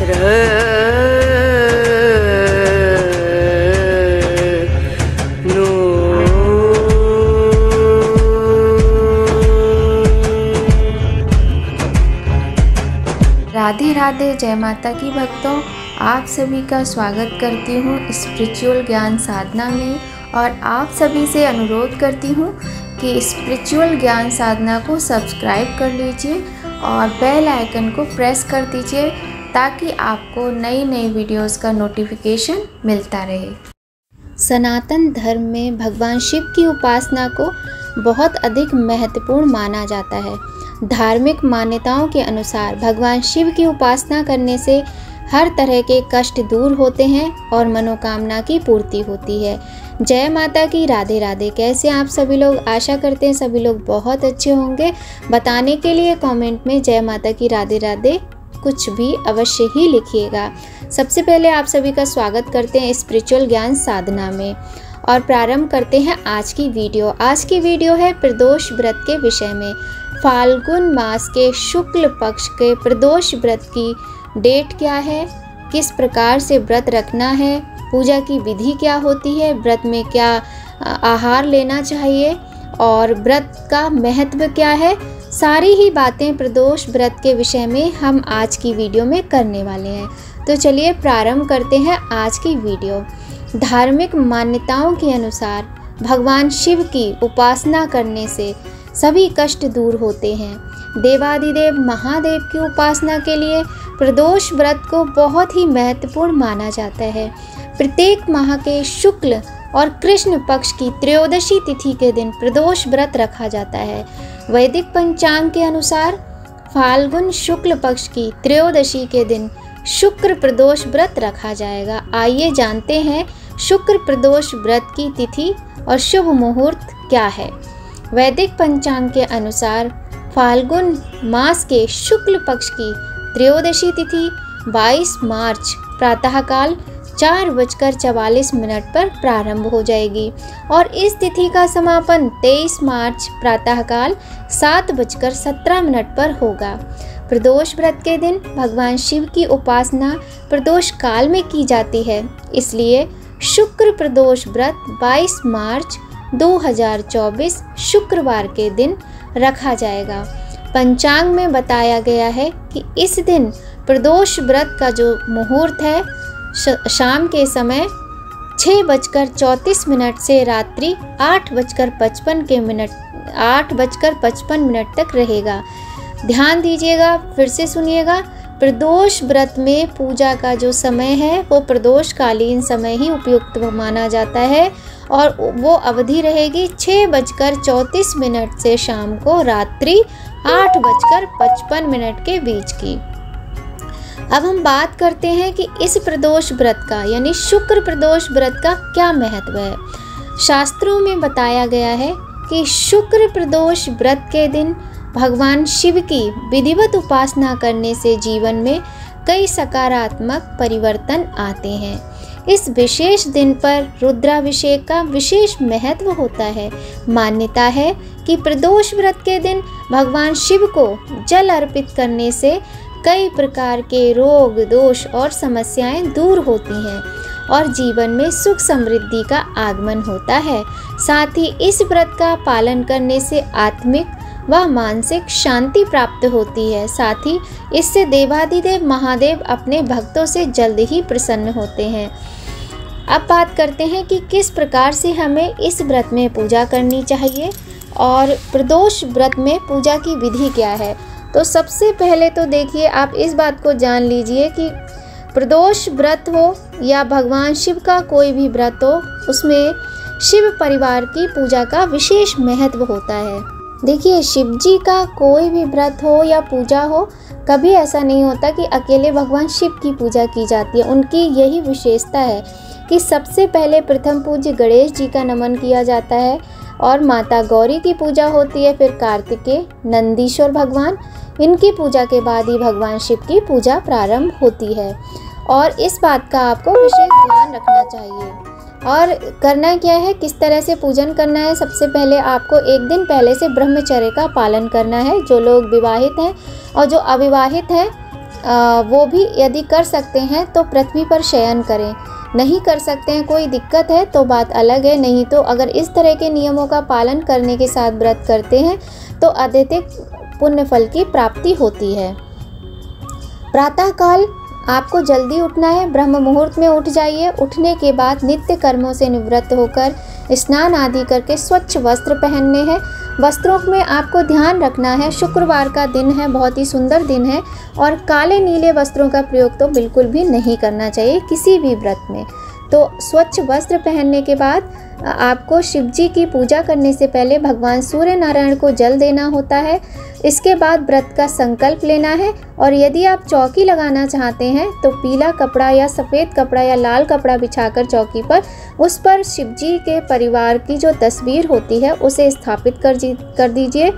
राधे राधे। जय माता की भक्तों, आप सभी का स्वागत करती हूँ स्पिरिचुअल ज्ञान साधना में। और आप सभी से अनुरोध करती हूँ कि स्पिरिचुअल ज्ञान साधना को सब्सक्राइब कर लीजिए और बेल आइकन को प्रेस कर दीजिए ताकि आपको नई नई वीडियोस का नोटिफिकेशन मिलता रहे। सनातन धर्म में भगवान शिव की उपासना को बहुत अधिक महत्वपूर्ण माना जाता है। धार्मिक मान्यताओं के अनुसार भगवान शिव की उपासना करने से हर तरह के कष्ट दूर होते हैं और मनोकामना की पूर्ति होती है। जय माता की। राधे राधे। कैसे आप सभी लोग? आशा करते हैं सभी लोग बहुत अच्छे होंगे। बताने के लिए कमेंट में जय माता की राधे राधे कुछ भी अवश्य ही लिखिएगा। सबसे पहले आप सभी का स्वागत करते हैं स्पिरिचुअल ज्ञान साधना में और प्रारंभ करते हैं आज की वीडियो। आज की वीडियो है प्रदोष व्रत के विषय में। फाल्गुन मास के शुक्ल पक्ष के प्रदोष व्रत की डेट क्या है, किस प्रकार से व्रत रखना है, पूजा की विधि क्या होती है, व्रत में क्या आहार लेना चाहिए और व्रत का महत्व क्या है, सारी ही बातें प्रदोष व्रत के विषय में हम आज की वीडियो में करने वाले हैं। तो चलिए प्रारंभ करते हैं आज की वीडियो। धार्मिक मान्यताओं के अनुसार भगवान शिव की उपासना करने से सभी कष्ट दूर होते हैं। देवादिदेव महादेव की उपासना के लिए प्रदोष व्रत को बहुत ही महत्वपूर्ण माना जाता है। प्रत्येक माह के शुक्ल और कृष्ण पक्ष की त्रयोदशी तिथि के दिन प्रदोष व्रत रखा जाता है। वैदिक पंचांग के अनुसार फाल्गुन शुक्ल पक्ष की त्रयोदशी के दिन शुक्र प्रदोष व्रत रखा जाएगा। आइए जानते हैं शुक्र प्रदोष व्रत की तिथि और शुभ मुहूर्त क्या है। वैदिक पंचांग के अनुसार फाल्गुन मास के शुक्ल पक्ष की त्रयोदशी तिथि 22 मार्च प्रातःकाल 4:44 पर प्रारंभ हो जाएगी और इस तिथि का समापन 23 मार्च प्रातःकाल 7:17 पर होगा। प्रदोष व्रत के दिन भगवान शिव की उपासना प्रदोष काल में की जाती है, इसलिए शुक्र प्रदोष व्रत 22 मार्च 2024 शुक्रवार के दिन रखा जाएगा। पंचांग में बताया गया है कि इस दिन प्रदोष व्रत का जो मुहूर्त है शाम के समय 6:34 से रात्रि 8:55 तक रहेगा। ध्यान दीजिएगा, फिर से सुनिएगा। प्रदोष व्रत में पूजा का जो समय है वो प्रदोषकालीन समय ही उपयुक्त माना जाता है और वो अवधि रहेगी 6:34 से शाम को रात्रि 8:55 के बीच की। अब हम बात करते हैं कि इस प्रदोष व्रत का यानी शुक्र प्रदोष व्रत का क्या महत्व है। शास्त्रों में बताया गया है कि शुक्र प्रदोष व्रत के दिन भगवान शिव की विधिवत उपासना करने से जीवन में कई सकारात्मक परिवर्तन आते हैं। इस विशेष दिन पर रुद्राभिषेक का विशेष महत्व होता है। मान्यता है कि प्रदोष व्रत के दिन भगवान शिव को जल अर्पित करने से कई प्रकार के रोग दोष और समस्याएं दूर होती हैं और जीवन में सुख समृद्धि का आगमन होता है। साथ ही इस व्रत का पालन करने से आत्मिक व मानसिक शांति प्राप्त होती है। साथ ही इससे देवादिदेव महादेव अपने भक्तों से जल्द ही प्रसन्न होते हैं। अब बात करते हैं कि किस प्रकार से हमें इस व्रत में पूजा करनी चाहिए और प्रदोष व्रत में पूजा की विधि क्या है। तो सबसे पहले तो देखिए, आप इस बात को जान लीजिए कि प्रदोष व्रत हो या भगवान शिव का कोई भी व्रत हो, उसमें शिव परिवार की पूजा का विशेष महत्व होता है। देखिए, शिव जी का कोई भी व्रत हो या पूजा हो, कभी ऐसा नहीं होता कि अकेले भगवान शिव की पूजा की जाती है। उनकी यही विशेषता है कि सबसे पहले प्रथम पूज्य गणेश जी का नमन किया जाता है और माता गौरी की पूजा होती है, फिर कार्तिकेय, नंदीश्वर भगवान, इनकी पूजा के बाद ही भगवान शिव की पूजा प्रारंभ होती है। और इस बात का आपको विशेष ध्यान रखना चाहिए। और करना क्या है, किस तरह से पूजन करना है। सबसे पहले आपको एक दिन पहले से ब्रह्मचर्य का पालन करना है। जो लोग विवाहित हैं और जो अविवाहित हैं, वो भी यदि कर सकते हैं तो पृथ्वी पर शयन करें। नहीं कर सकते हैं, कोई दिक्कत है तो बात अलग है, नहीं तो अगर इस तरह के नियमों का पालन करने के साथ व्रत करते हैं तो अत्यधिक पुण्य फल की प्राप्ति होती है। प्रातःकाल आपको जल्दी उठना है, ब्रह्म मुहूर्त में उठ जाइए। उठने के बाद नित्य कर्मों से निवृत्त होकर स्नान आदि करके स्वच्छ वस्त्र पहनने हैं। वस्त्रों में आपको ध्यान रखना है, शुक्रवार का दिन है, बहुत ही सुंदर दिन है और काले नीले वस्त्रों का प्रयोग तो बिल्कुल भी नहीं करना चाहिए किसी भी व्रत में। तो स्वच्छ वस्त्र पहनने के बाद आपको शिव जी की पूजा करने से पहले भगवान सूर्य नारायण को जल देना होता है। इसके बाद व्रत का संकल्प लेना है और यदि आप चौकी लगाना चाहते हैं तो पीला कपड़ा या सफ़ेद कपड़ा या लाल कपड़ा बिछाकर चौकी पर उस पर शिव जी के परिवार की जो तस्वीर होती है उसे स्थापित कर दीजिए।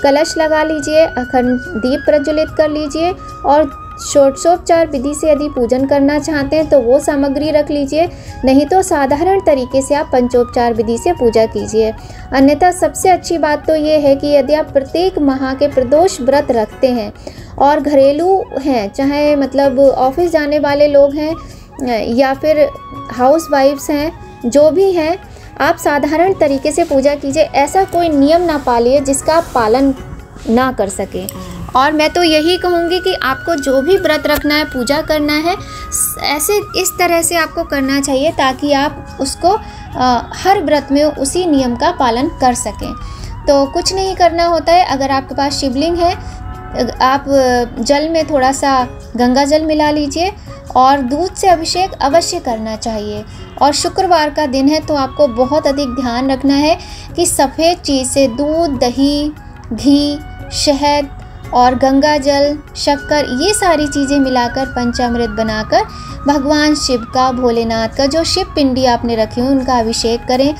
कलश लगा लीजिए, अखंड दीप प्रज्वलित कर लीजिए और षोडशोपचार विधि से यदि पूजन करना चाहते हैं तो वो सामग्री रख लीजिए, नहीं तो साधारण तरीके से आप पंचोपचार विधि से पूजा कीजिए। अन्यथा सबसे अच्छी बात तो ये है कि यदि आप प्रत्येक माह के प्रदोष व्रत रखते हैं और घरेलू हैं, चाहे मतलब ऑफिस जाने वाले लोग हैं या फिर हाउस वाइफ्स हैं, जो भी हैं, आप साधारण तरीके से पूजा कीजिए। ऐसा कोई नियम ना पालिए जिसका आप पालन ना कर सकें। और मैं तो यही कहूँगी कि आपको जो भी व्रत रखना है, पूजा करना है, ऐसे इस तरह से आपको करना चाहिए ताकि आप उसको हर व्रत में उसी नियम का पालन कर सकें। तो कुछ नहीं करना होता है। अगर आपके पास शिवलिंग है, आप जल में थोड़ा सा गंगा जल मिला लीजिए और दूध से अभिषेक अवश्य करना चाहिए। और शुक्रवार का दिन है तो आपको बहुत अधिक ध्यान रखना है कि सफ़ेद चीज़ से दूध, दही, घी, शहद और गंगा जल, शक्कर, ये सारी चीज़ें मिलाकर पंचामृत बनाकर भगवान शिव का, भोलेनाथ का जो शिव पिंडी आपने रखी हो उनका अभिषेक करें।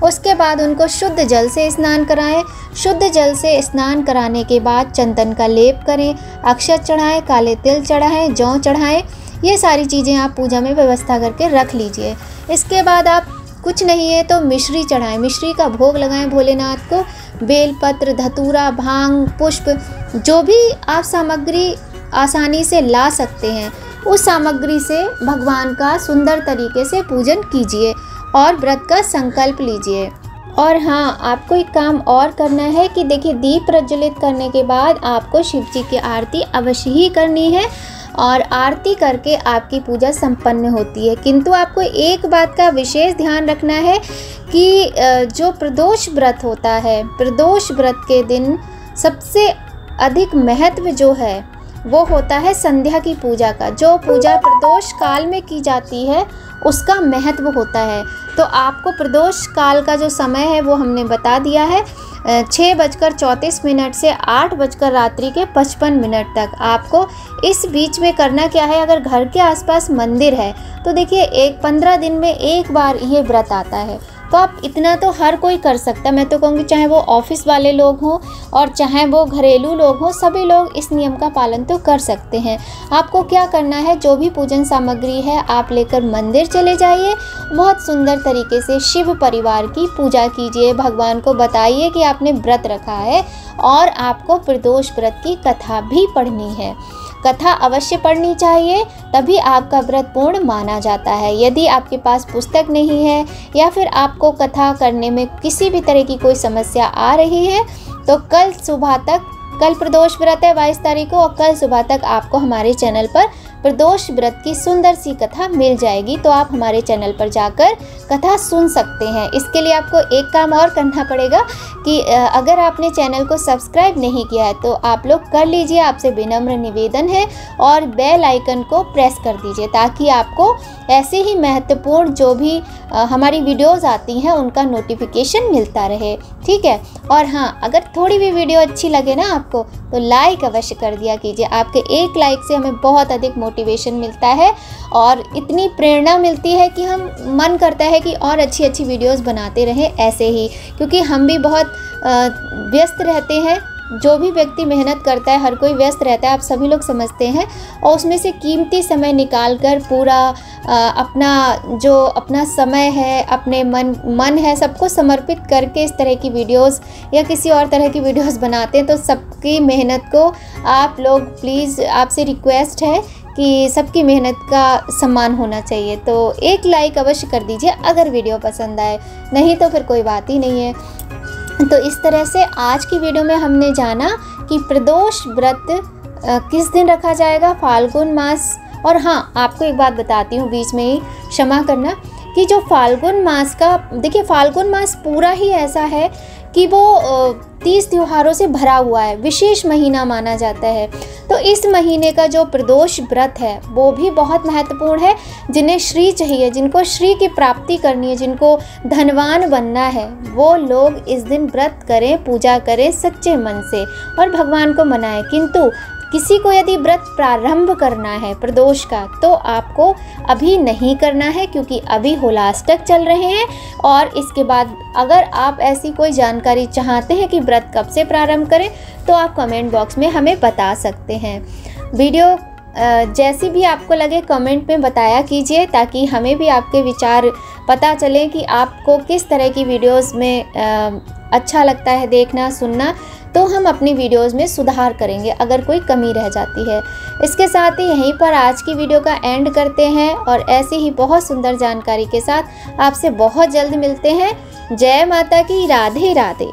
उसके बाद उनको शुद्ध जल से स्नान कराएं। शुद्ध जल से स्नान कराने के बाद चंदन का लेप करें, अक्षत चढ़ाएं, काले तिल चढ़ाएं, जौ चढ़ाएं। ये सारी चीज़ें आप पूजा में व्यवस्था करके रख लीजिए। इसके बाद आप कुछ नहीं है तो मिश्री चढ़ाएं, मिश्री का भोग लगाएं भोलेनाथ को। बेलपत्र, धतूरा, भांग, पुष्प, जो भी आप सामग्री आसानी से ला सकते हैं उस सामग्री से भगवान का सुंदर तरीके से पूजन कीजिए और व्रत का संकल्प लीजिए। और हाँ, आपको एक काम और करना है कि देखिए, दीप प्रज्वलित करने के बाद आपको शिव जी की आरती अवश्य ही करनी है और आरती करके आपकी पूजा संपन्न होती है। किंतु आपको एक बात का विशेष ध्यान रखना है कि जो प्रदोष व्रत होता है, प्रदोष व्रत के दिन सबसे अधिक महत्व जो है वो होता है संध्या की पूजा का। जो पूजा प्रदोष काल में की जाती है उसका महत्व होता है। तो आपको प्रदोष काल का जो समय है वो हमने बता दिया है, 6:34 से 8 बजकर रात्रि के 55 तक। आपको इस बीच में करना क्या है, अगर घर के आसपास मंदिर है तो देखिए 15 दिन में एक बार ये व्रत आता है, तो आप इतना तो हर कोई कर सकता है। मैं तो कहूँगी चाहे वो ऑफिस वाले लोग हों और चाहे वो घरेलू लोग हों, सभी लोग इस नियम का पालन तो कर सकते हैं। आपको क्या करना है, जो भी पूजन सामग्री है आप लेकर मंदिर चले जाइए, बहुत सुंदर तरीके से शिव परिवार की पूजा कीजिए, भगवान को बताइए कि आपने व्रत रखा है और आपको प्रदोष व्रत की कथा भी पढ़नी है। कथा अवश्य पढ़नी चाहिए, तभी आपका व्रत पूर्ण माना जाता है। यदि आपके पास पुस्तक नहीं है या फिर आपको कथा करने में किसी भी तरह की कोई समस्या आ रही है तो कल सुबह तक, कल प्रदोष व्रत है 22 तारीख को, और कल सुबह तक आपको हमारे चैनल पर प्रदोष व्रत की सुंदर सी कथा मिल जाएगी। तो आप हमारे चैनल पर जाकर कथा सुन सकते हैं। इसके लिए आपको एक काम और करना पड़ेगा कि अगर आपने चैनल को सब्सक्राइब नहीं किया है तो आप लोग कर लीजिए, आपसे विनम्र निवेदन है, और बेल आइकन को प्रेस कर दीजिए ताकि आपको ऐसे ही महत्वपूर्ण जो भी हमारी वीडियोज़ आती हैं उनका नोटिफिकेशन मिलता रहे, ठीक है। और हाँ, अगर थोड़ी भी वीडियो अच्छी लगे ना आपको तो लाइक अवश्य कर दिया कीजिए। आपके एक लाइक से हमें बहुत अधिक मोटिवेशन मिलता है और इतनी प्रेरणा मिलती है कि हम मन करता है कि और अच्छी अच्छी वीडियोस बनाते रहें ऐसे ही, क्योंकि हम भी बहुत व्यस्त रहते हैं। जो भी व्यक्ति मेहनत करता है, हर कोई व्यस्त रहता है, आप सभी लोग समझते हैं, और उसमें से कीमती समय निकाल कर पूरा अपना समय है, अपने मन है, सबको समर्पित करके इस तरह की वीडियोस या किसी और तरह की वीडियोस बनाते हैं। तो सबकी मेहनत को आप लोग प्लीज़, आपसे रिक्वेस्ट है कि सबकी मेहनत का सम्मान होना चाहिए। तो एक लाइक अवश्य कर दीजिए अगर वीडियो पसंद आए, नहीं तो फिर कोई बात ही नहीं है। तो इस तरह से आज की वीडियो में हमने जाना कि प्रदोष व्रत किस दिन रखा जाएगा, फाल्गुन मास। और हाँ, आपको एक बात बताती हूँ बीच में ही, क्षमा करना, कि जो फाल्गुन मास का, देखिए फाल्गुन मास पूरा ही ऐसा है कि वो 30 त्योहारों से भरा हुआ है, विशेष महीना माना जाता है। तो इस महीने का जो प्रदोष व्रत है वो भी बहुत महत्वपूर्ण है। जिन्हें श्री चाहिए, जिनको श्री की प्राप्ति करनी है, जिनको धनवान बनना है, वो लोग इस दिन व्रत करें, पूजा करें सच्चे मन से और भगवान को मनाएं। किंतु किसी को यदि व्रत प्रारंभ करना है प्रदोष का, तो आपको अभी नहीं करना है, क्योंकि अभी होलाष्टक चल रहे हैं। और इसके बाद अगर आप ऐसी कोई जानकारी चाहते हैं कि व्रत कब से प्रारंभ करें, तो आप कमेंट बॉक्स में हमें बता सकते हैं। वीडियो जैसी भी आपको लगे कमेंट में बताया कीजिए, ताकि हमें भी आपके विचार पता चले कि आपको किस तरह की वीडियोस में अच्छा लगता है देखना, सुनना। तो हम अपनी वीडियोस में सुधार करेंगे अगर कोई कमी रह जाती है। इसके साथ ही यहीं पर आज की वीडियो का एंड करते हैं और ऐसी ही बहुत सुंदर जानकारी के साथ आपसे बहुत जल्द मिलते हैं। जय माता की, राधे राधे।